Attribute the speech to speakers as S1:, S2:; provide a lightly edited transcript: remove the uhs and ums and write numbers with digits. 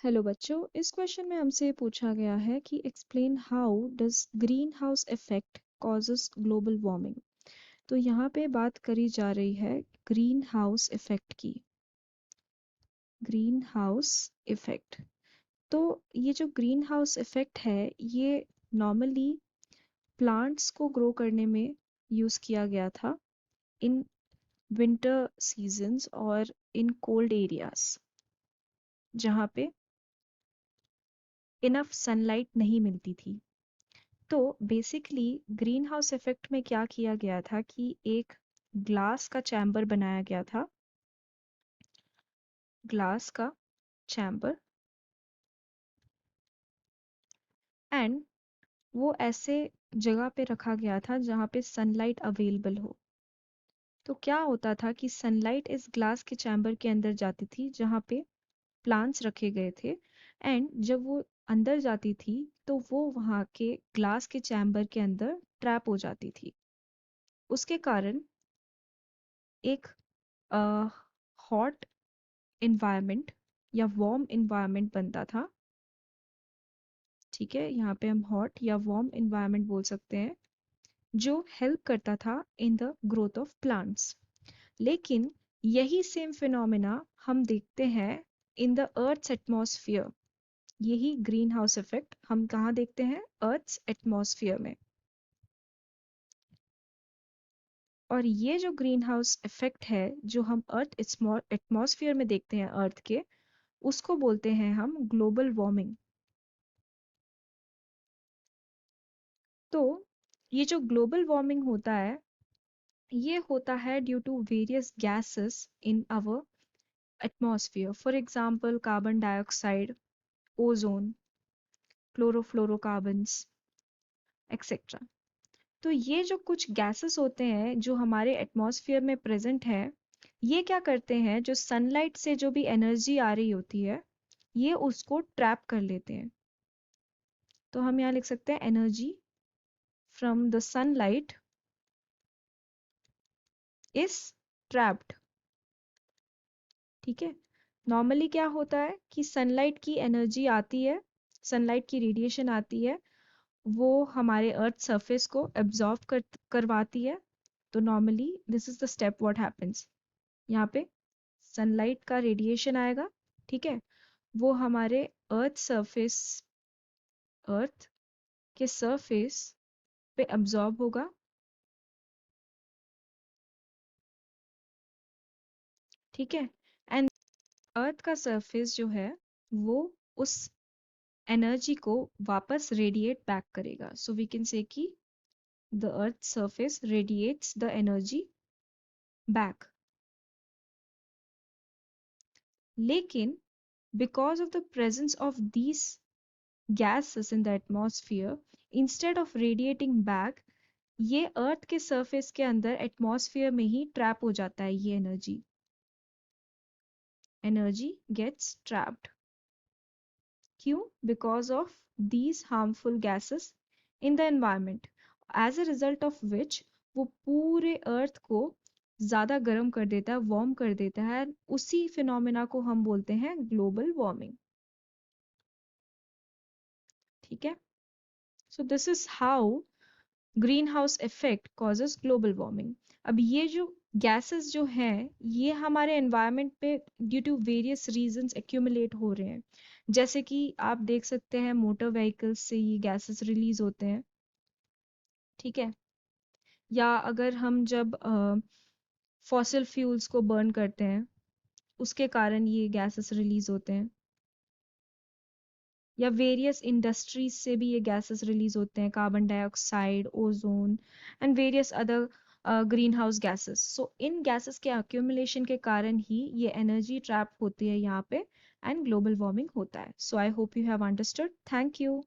S1: Hello बच्चों, इस question में हमसे पूछा गया है कि explain how does green house effect causes global warming. तो यहाँ पे बात करी जा रही है ग्रीन हाउस इफेक्ट की। ग्रीन हाउस इफेक्ट, तो ये जो ग्रीन हाउस इफेक्ट है ये नॉर्मली प्लांट्स को ग्रो करने में यूज किया गया था इन विंटर सीजन्स और इन कोल्ड एरियाज जहाँ पे इनफ सनलाइट नहीं मिलती थी। तो बेसिकली ग्रीन हाउस इफेक्ट में क्या किया गया था कि एक ग्लास का चैम्बर बनाया गया था। ग्लास का चैम्बर, एंड वो ऐसे जगह पे रखा गया था जहाँ पे सनलाइट अवेलेबल हो। तो क्या होता था कि सनलाइट इस ग्लास के चैम्बर के अंदर जाती थी जहाँ पे प्लांट्स रखे गए थे, एंड जब वो अंदर जाती थी तो वो वहाँ के ग्लास के चैम्बर के अंदर ट्रैप हो जाती थी। उसके कारण एक हॉट इन्वायरमेंट या वार्म इन्वायरमेंट बनता था। ठीक है, यहाँ पे हम हॉट या वार्म इन्वायरमेंट बोल सकते हैं, जो हेल्प करता था in the growth of plants. लेकिन यही सेम फिनोमेना हम देखते हैं इन द अर्थ्स एटमॉस्फेयर। यही ग्रीन हाउस इफेक्ट हम कहाँ देखते हैं? अर्थ्स एटमॉस्फेयर में। और ये जो ग्रीन हाउस इफेक्ट है जो हम अर्थ एटमॉस्फेयर में देखते हैं अर्थ के, उसको बोलते हैं हम ग्लोबल वार्मिंग। तो ये जो ग्लोबल वार्मिंग होता है ये होता है due to various gases in our atmosphere. For example carbon dioxide, ozone, chlorofluorocarbons etcetera. तो ये जो कुछ गैसेस होते हैं जो हमारे एटमॉस्फेयर में प्रेजेंट है, ये क्या करते हैं, जो सनलाइट से जो भी एनर्जी आ रही होती है ये उसको ट्रैप कर लेते हैं। तो हम यहाँ लिख सकते हैं energy from the sunlight is trapped. ठीक है, नॉर्मली क्या होता है कि सनलाइट की एनर्जी आती है, सनलाइट की रेडिएशन आती है, वो हमारे अर्थ सरफेस को करवाती है। तो normally this is the step what happens. यहाँ पे सनलाइट का रेडिएशन आएगा, ठीक है, वो हमारे अर्थ के सरफेस पे अब्जॉर्ब होगा। ठीक है, एंड अर्थ का सरफेस जो है वो उस एनर्जी को वापस रेडिएट बैक करेगा। सो वी कैन से कि the earth's surface radiates the energy back. लेकिन because of the presence of these gases in the atmosphere, instead of radiating back, ये अर्थ के सरफेस के अंदर एटमॉस्फेयर में ही ट्रैप हो जाता है। ये एनर्जी गेट्स ट्रैप्ड। क्यों? Because of these harmful gases in the environment, as a result of which वो पूरे अर्थ को ज्यादा गर्म कर देता है, वार्म कर देता है। उसी फिनोमेना को हम बोलते हैं ग्लोबल वार्मिंग। ठीक है, so this is how green house effect causes global warming. अब ये जो गैसेस जो हैं ये हमारे एनवायरनमेंट पे due to various reasons accumulate हो रहे हैं। जैसे कि आप देख सकते हैं मोटर व्हीकल्स से ये गैसेस रिलीज होते हैं। ठीक है, या अगर हम जब फॉसिल फ्यूल्स को बर्न करते हैं उसके कारण ये गैसेस रिलीज होते हैं, या वेरियस इंडस्ट्रीज से भी ये गैसेस रिलीज होते हैं, carbon dioxide, ozone and various other green house gases. So in gases के अक्यूमुलेशन के कारण ही ये एनर्जी ट्रैप होती है यहाँ पे, एंड ग्लोबल वार्मिंग होता है। So I hope you have understood. Thank you.